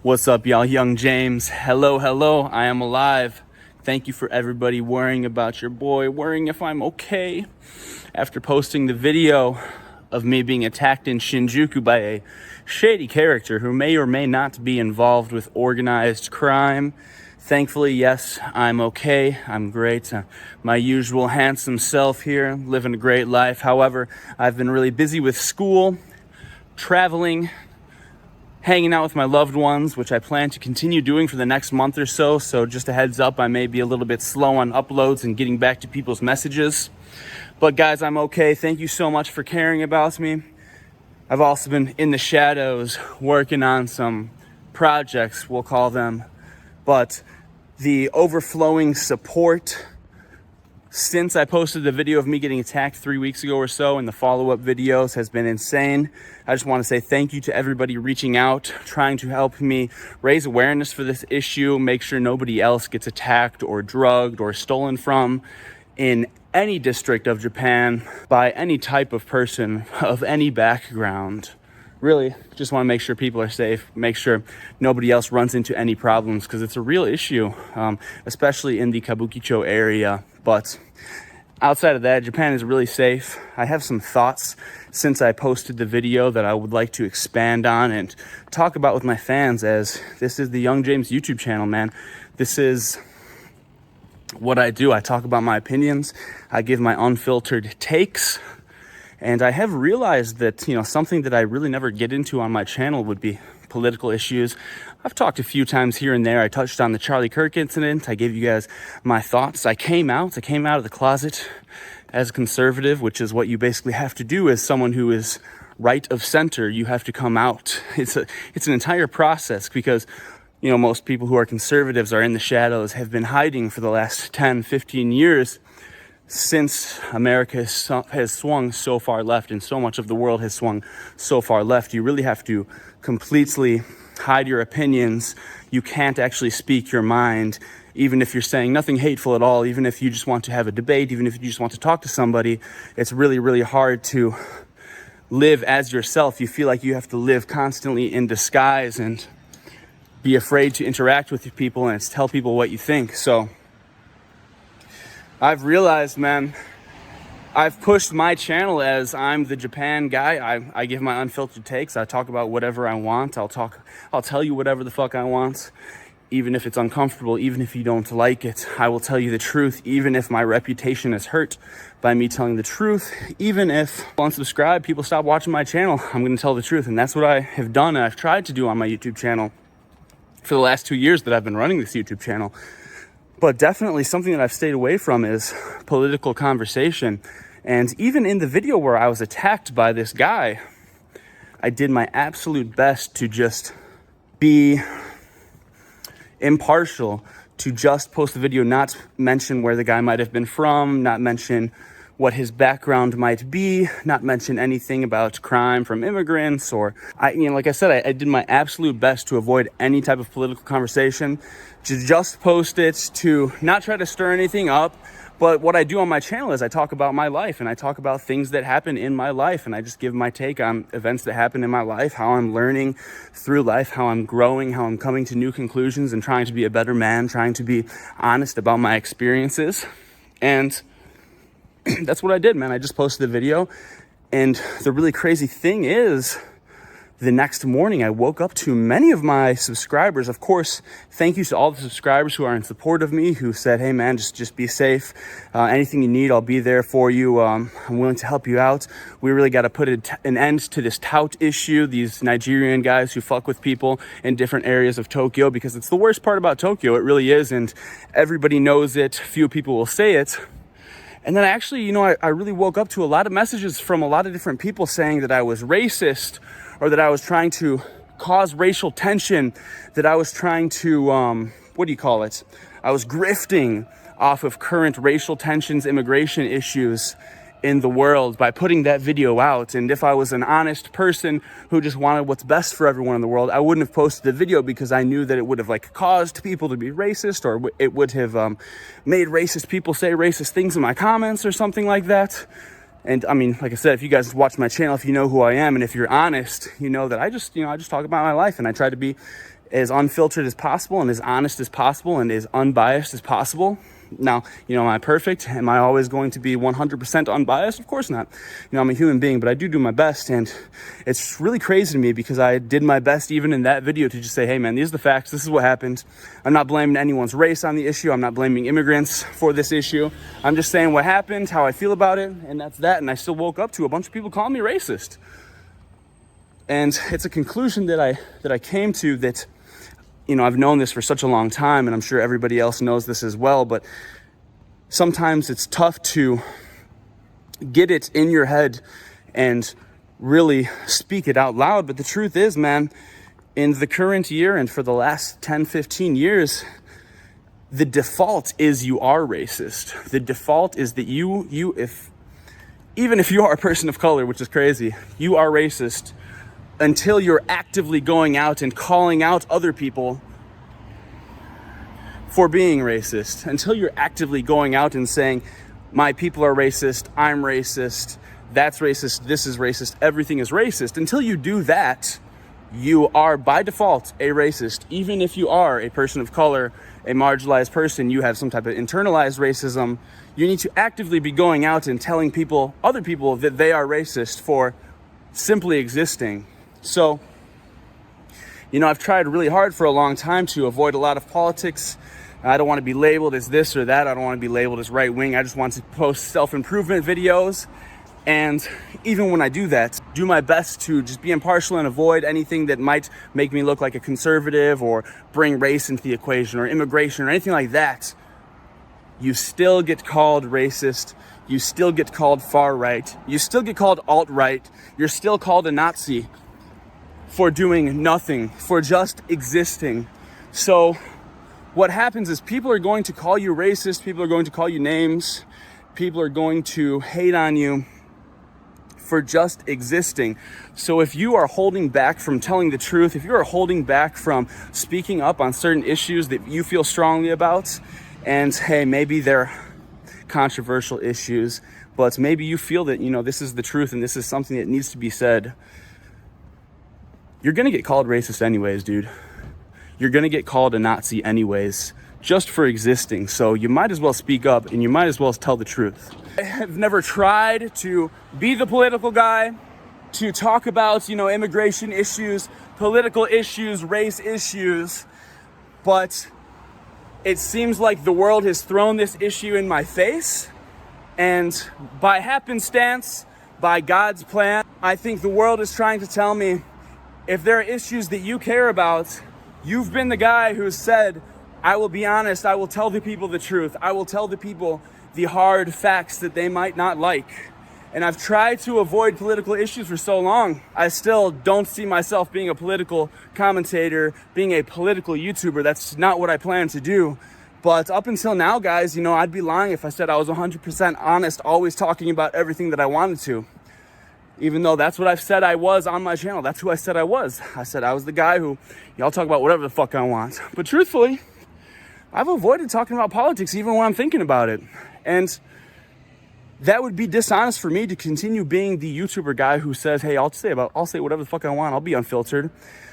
What's up, y'all? Young James. Hello, hello. I am alive. Thank you for everybody worrying about your boy, worrying if I'm okay. After posting the video of me being attacked in Shinjuku by a shady character who may or may not be involved with organized crime. Thankfully, yes, I'm okay. I'm great. My usual handsome self here, living a great life. However, I've been really busy with school, traveling, hanging out with my loved ones, which I plan to continue doing for the next month or so. So just a heads up, I may be a little bit slow on uploads and getting back to people's messages. But guys, I'm okay. Thank you so much for caring about me. I've also been in the shadows working on some projects, we'll call them. But the overflowing support since I posted the video of me getting attacked 3 weeks ago or so, and the follow-up videos has been insane. I just want to say thank you to everybody reaching out, trying to help me raise awareness for this issue, make sure nobody else gets attacked or drugged or stolen from in any district of Japan by any type of person of any background. Really, just want to make sure people are safe, make sure nobody else runs into any problems, because it's a real issue, especially in the Kabukicho area. But outside of that, Japan is really safe. I have some thoughts since I posted the video that I would like to expand on and talk about with my fans, as this is the Young James YouTube channel, man. This is what I do. I talk about my opinions. I give my unfiltered takes. And I have realized that, something that I really never get into on my channel would be political issues. I've talked a few times here and there. I touched on the Charlie Kirk incident. I gave you guys my thoughts. I came out of the closet as a conservative, which is what you basically have to do as someone who is right of center. You have to come out. It's an entire process, because most people who are conservatives are in the shadows, have been hiding for the last 10, 15 years. Since America has swung so far left, and so much of the world has swung so far left, you really have to completely hide your opinions. You can't actually speak your mind, even if you're saying nothing hateful at all, even if you just want to have a debate, even if you just want to talk to somebody. It's really, really hard to live as yourself. You feel like you have to live constantly in disguise and be afraid to interact with people and tell people what you think. So I've realized, man, I've pushed my channel as I'm the Japan guy. I give my unfiltered takes. I talk about whatever I want. I'll tell you whatever the fuck I want, even if it's uncomfortable, even if you don't like it. I will tell you the truth, even if my reputation is hurt by me telling the truth. Even if unsubscribe, people stop watching my channel, I'm going to tell the truth. And that's what I have done, and I've tried to do on my YouTube channel for the last 2 years that I've been running this YouTube channel. But definitely something that I've stayed away from is political conversation. And even in the video where I was attacked by this guy, I did my absolute best to just be impartial, to just post the video, not mention where the guy might have been from, not mention what his background might be, not mention anything about crime from immigrants, or like I said, I did my absolute best to avoid any type of political conversation, to just post it, to not try to stir anything up. But what I do on my channel is I talk about my life, and I talk about things that happen in my life, and I just give my take on events that happen in my life, how I'm learning through life, how I'm growing, how I'm coming to new conclusions and trying to be a better man, trying to be honest about my experiences. And that's what I did, man. I just posted the video. And the really crazy thing is, the next morning I woke up to many of my subscribers. Of course, thank you to all the subscribers who are in support of me, who said, hey man, just be safe. Anything you need, I'll be there for you. I'm willing to help you out. We really got to put an end to this tout issue, these Nigerian guys who fuck with people in different areas of Tokyo, because it's the worst part about Tokyo. It really is. And everybody knows it. Few people will say it. And then actually, I really woke up to a lot of messages from a lot of different people saying that I was racist, or that I was trying to cause racial tension, that I was trying to, I was grifting off of current racial tensions, immigration issues in the world by putting that video out. And if I was an honest person who just wanted what's best for everyone in the world, I wouldn't have posted the video, because I knew that it would have caused people to be racist, or it would have made racist people say racist things in my comments or something like that. And I mean, like I said, if you guys watch my channel, if you know who I am, and if you're honest, you know that I just talk about my life, and I try to be as unfiltered as possible and as honest as possible and as unbiased as possible. Now, am I perfect? Am I always going to be 100% unbiased? Of course not. I'm a human being, but I do my best. And it's really crazy to me because I did my best even in that video to just say, hey man, these are the facts. This is what happened. I'm not blaming anyone's race on the issue. I'm not blaming immigrants for this issue. I'm just saying what happened, how I feel about it, and that's that. And I still woke up to a bunch of people calling me racist. And it's a conclusion that I came to that, I've known this for such a long time, and I'm sure everybody else knows this as well, but sometimes it's tough to get it in your head and really speak it out loud. But the truth is, man, in the current year and for the last 10, 15 years, the default is you are racist. The default is that even if you are a person of color, which is crazy, you are racist until you're actively going out and calling out other people for being racist, until you're actively going out and saying, my people are racist, I'm racist, that's racist, this is racist, everything is racist. Until you do that, you are by default a racist. Even if you are a person of color, a marginalized person, you have some type of internalized racism, you need to actively be going out and telling other people that they are racist for simply existing. So, I've tried really hard for a long time to avoid a lot of politics. I don't want to be labeled as this or that. I don't want to be labeled as right wing. I just want to post self-improvement videos. And even when I do that, do my best to just be impartial and avoid anything that might make me look like a conservative or bring race into the equation or immigration or anything like that. You still get called racist. You still get called far right. You still get called alt-right. You're still called a Nazi for doing nothing, for just existing. So what happens is people are going to call you racist. People are going to call you names. People are going to hate on you for just existing. So if you are holding back from telling the truth, if you are holding back from speaking up on certain issues that you feel strongly about, and hey, maybe they're controversial issues, but maybe you feel that, this is the truth and this is something that needs to be said, you're going to get called racist anyways, dude. You're going to get called a Nazi anyways, just for existing. So you might as well speak up and you might as well tell the truth. I have never tried to be the political guy, to talk about, immigration issues, political issues, race issues, but it seems like the world has thrown this issue in my face, and by happenstance, by God's plan, I think the world is trying to tell me, if there are issues that you care about, you've been the guy who said, I will be honest, I will tell the people the truth, I will tell the people the hard facts that they might not like. And I've tried to avoid political issues for so long. I still don't see myself being a political commentator, being a political YouTuber. That's not what I plan to do. But up until now, guys, I'd be lying if I said I was 100% honest, always talking about everything that I wanted to. Even though that's what I've said I was on my channel. That's who I said I was. I said I was the guy who, y'all talk about whatever the fuck I want. But truthfully, I've avoided talking about politics even when I'm thinking about it. And that would be dishonest for me to continue being the YouTuber guy who says, hey, I'll say whatever the fuck I want. I'll be unfiltered.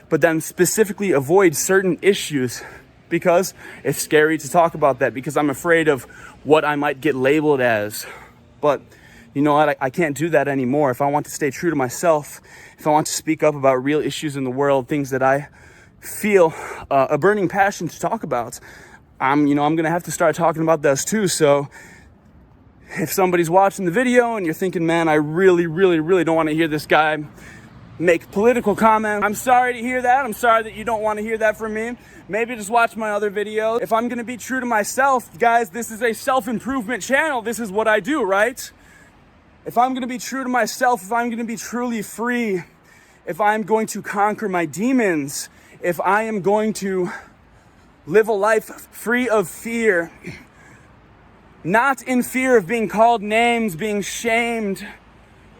But then specifically avoid certain issues because it's scary to talk about that, because I'm afraid of what I might get labeled as. But you know what? I can't do that anymore. If I want to stay true to myself, if I want to speak up about real issues in the world, things that I feel a burning passion to talk about, I'm going to have to start talking about those too. So if somebody's watching the video and you're thinking, man, I really, really, really don't want to hear this guy make political comments, I'm sorry to hear that. I'm sorry that you don't want to hear that from me. Maybe just watch my other videos. If I'm going to be true to myself, guys, this is a self-improvement channel. This is what I do, right? If I'm going to be true to myself, if I'm going to be truly free, if I'm going to conquer my demons, if I am going to live a life free of fear, not in fear of being called names, being shamed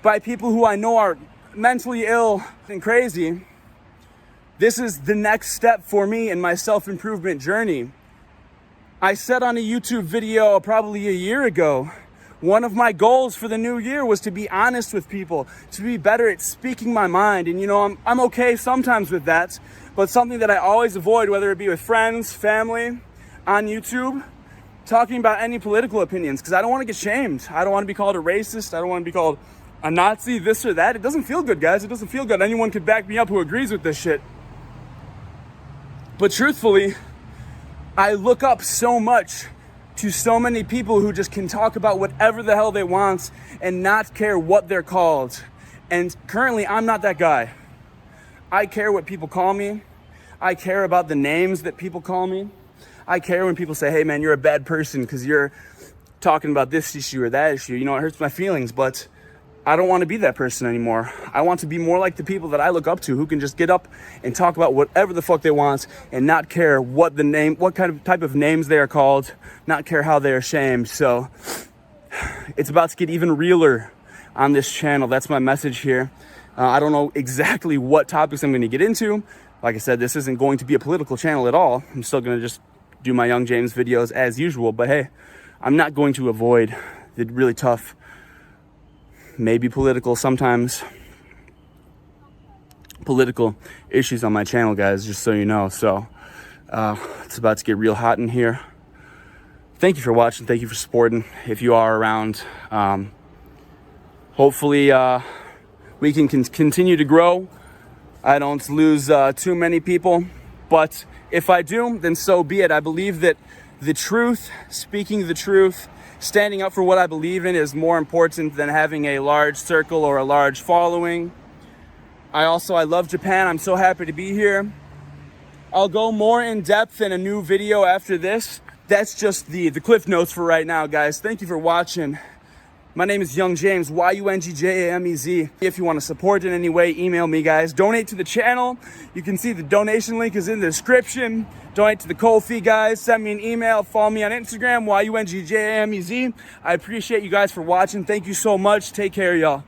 by people who I know are mentally ill and crazy, this is the next step for me in my self-improvement journey. I said on a YouTube video probably a year ago, One of my goals for the new year was to be honest with people, to be better at speaking my mind. And I'm okay sometimes with that, but something that I always avoid, whether it be with friends, family, on YouTube, talking about any political opinions, because I don't want to get shamed. I don't want to be called a racist. I don't want to be called a Nazi, this or that. It doesn't feel good, guys. It doesn't feel good. Anyone could back me up who agrees with this shit. But truthfully, I look up so much to so many people who just can talk about whatever the hell they want and not care what they're called. And currently, I'm not that guy. I care what people call me. I care about the names that people call me. I care when people say, hey man, you're a bad person because you're talking about this issue or that issue. It hurts my feelings, but I don't want to be that person anymore. I want to be more like the people that I look up to, who can just get up and talk about whatever the fuck they want and not care what type of names they are called, not care how they are shamed. So it's about to get even realer on this channel. That's my message here. I don't know exactly what topics I'm going to get into. Like I said, this isn't going to be a political channel at all. I'm still going to just do my Young James videos as usual. But hey, I'm not going to avoid the really tough, maybe political, sometimes political issues on my channel, guys, just so you know. So it's about to get real hot in here. Thank you for watching. Thank you for supporting. If you are around, hopefully we can continue to grow. I don't lose too many people, but if I do, then so be it. I believe that the truth, speaking the truth, standing up for what I believe in is more important than having a large circle or a large following. I love Japan. I'm so happy to be here. I'll go more in depth in a new video after this. That's just the cliff notes for right now, guys. Thank you for watching. My name is Young James, YUNGJAMEZ. If you want to support in any way, email me, guys. Donate to the channel. You can see the donation link is in the description. Donate to the Ko-fi, guys. Send me an email. Follow me on Instagram, YUNGJAMEZ. I appreciate you guys for watching. Thank you so much. Take care, y'all.